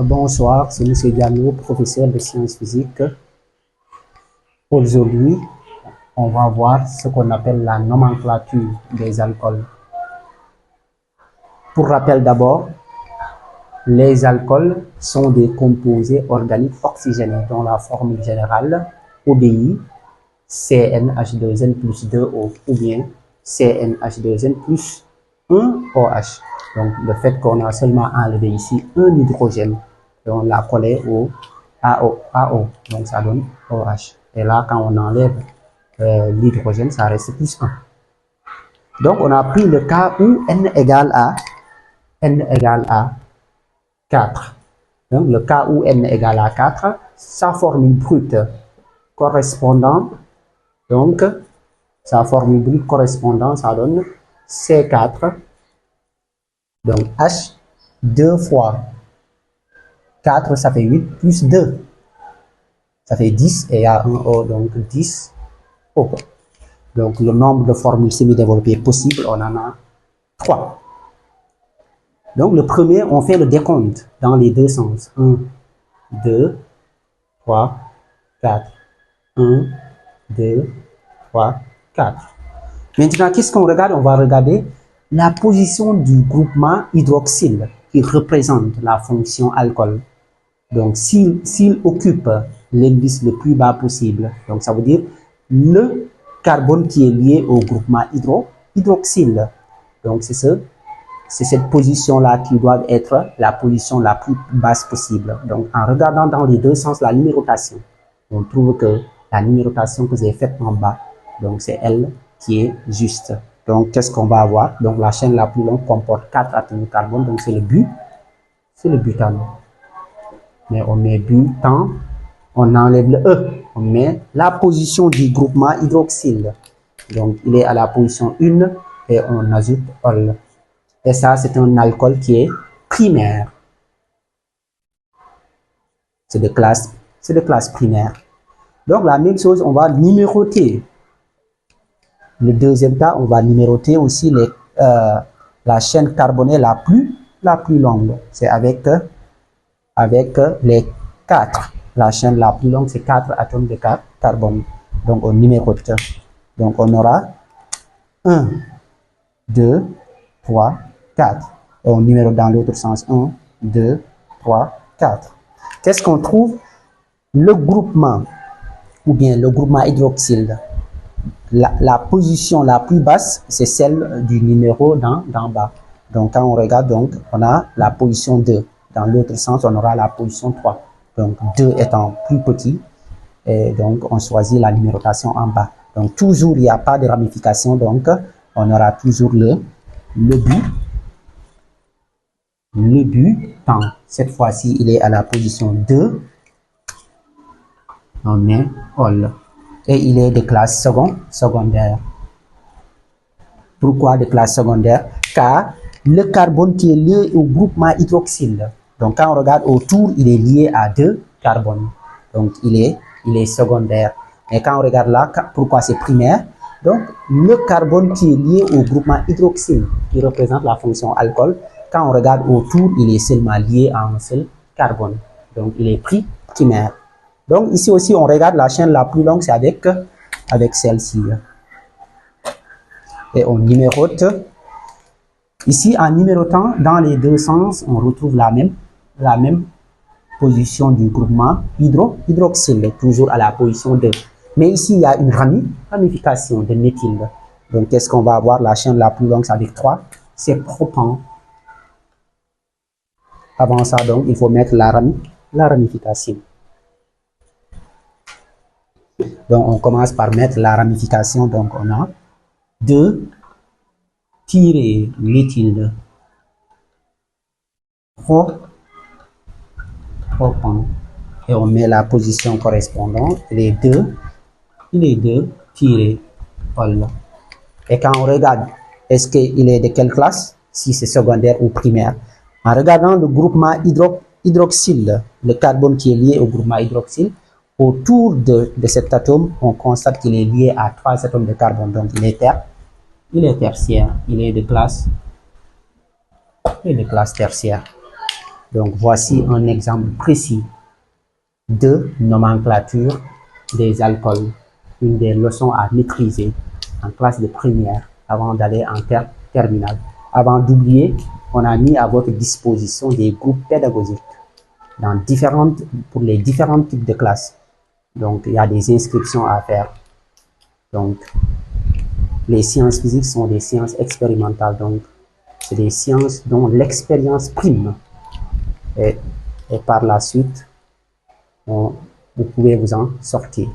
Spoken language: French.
Bonsoir, c'est M. Diallo, professeur de sciences physiques. Aujourd'hui, on va voir ce qu'on appelle la nomenclature des alcools. Pour rappel d'abord, les alcools sont des composés organiques oxygénés dont la formule générale ODI, CnH2n plus 2O ou bien CnH2n plus 1OH. Donc, le fait qu'on a seulement enlevé ici un hydrogène et on l'a collé au AO, donc ça donne OH. Et là, quand on enlève l'hydrogène, ça reste plus 1. Donc, on a pris le cas où n égale à 4. Donc, le cas où n égale à 4, sa formule brute correspondant, donc, sa formule brute correspondant, ça donne C4. Donc, H, 2 fois 4, ça fait 8, plus 2. Ça fait 10, et il y a un O, donc 10 O. Donc, le nombre de formules semi-développées possibles, on en a 3. Donc, le premier, on fait le décompte dans les deux sens. 1, 2, 3, 4. 1, 2, 3, 4. Maintenant, qu'est-ce qu'on regarde? On va regarder la position du groupement hydroxyle qui représente la fonction alcool. Donc, s'il occupe l'indice le plus bas possible, donc ça veut dire le carbone qui est lié au groupement hydroxyle. Donc, c'est cette position-là qui doit être la position la plus basse possible. Donc, en regardant dans les deux sens la numérotation, on trouve que la numérotation que j'ai faite en bas, donc c'est elle qui est juste. Donc, qu'est-ce qu'on va avoir? Donc, la chaîne la plus longue comporte 4 atomes de carbone, donc c'est le butane. Mais on met butane, on enlève le E, on met la position du groupement hydroxyle. Donc, il est à la position 1 et on ajoute ol. Et ça, c'est un alcool qui est primaire. C'est de classe primaire. Donc, la même chose, on va numéroter. Le deuxième cas, on va numéroter aussi la chaîne carbonée la plus longue. C'est avec les 4. La chaîne la plus longue, c'est 4 atomes de carbone. Donc, on numérote. Donc, on aura 1, 2, 3, 4. Et on numérote dans l'autre sens. 1, 2, 3, 4. Qu'est-ce qu'on trouve? Le groupement, ou bien le groupement hydroxyle. La position la plus basse, c'est celle du numéro d'en bas. Donc, quand on regarde, donc, on a la position 2. Dans l'autre sens, on aura la position 3. Donc, 2 étant plus petit, et donc, on choisit la numérotation en bas. Donc, toujours, il n'y a pas de ramification. Donc, on aura toujours le butane. Cette fois-ci, il est à la position 2. On met ol. Et il est de classe secondaire. Pourquoi de classe secondaire? Car le carbone qui est lié au groupement hydroxyle. Donc, quand on regarde autour, il est lié à 2 carbones. Donc, il est secondaire. Et quand on regarde là, pourquoi c'est primaire? Donc, le carbone qui est lié au groupement hydroxyle, qui représente la fonction alcool, quand on regarde autour, il est seulement lié à un seul carbone. Donc, il est primaire. Donc, ici aussi, on regarde la chaîne la plus longue, c'est avec celle-ci. Et on numérote. Ici, en numérotant dans les deux sens, on retrouve la même position du groupement hydroxyle, toujours à la position 2. Mais ici, il y a une ramification de méthyle. Donc, qu'est-ce qu'on va avoir? La chaîne la plus longue, c'est avec 3, c'est propane. Avant ça, donc, il faut mettre la ramification. Donc, on commence par mettre la ramification. Donc, on a 2 tirer l'éthyle propane. Et on met la position correspondante. Les deux tirés ol. Et quand on regarde, est-ce qu'il est de quelle classe? Si c'est secondaire ou primaire. En regardant le groupement hydroxyle, le carbone qui est lié au groupement hydroxyle, autour de cet atome, on constate qu'il est lié à 3 atomes de carbone. Donc, il est tertiaire. Il est de classe tertiaire. Donc, voici un exemple précis de nomenclature des alcools. Une des leçons à maîtriser en classe de première avant d'aller en terminale. Avant d'oublier, on a mis à votre disposition des groupes pédagogiques pour les différents types de classes. Donc, il y a des inscriptions à faire. Donc, les sciences physiques sont des sciences expérimentales. Donc, c'est des sciences dont l'expérience prime. Et par la suite, vous pouvez vous en sortir.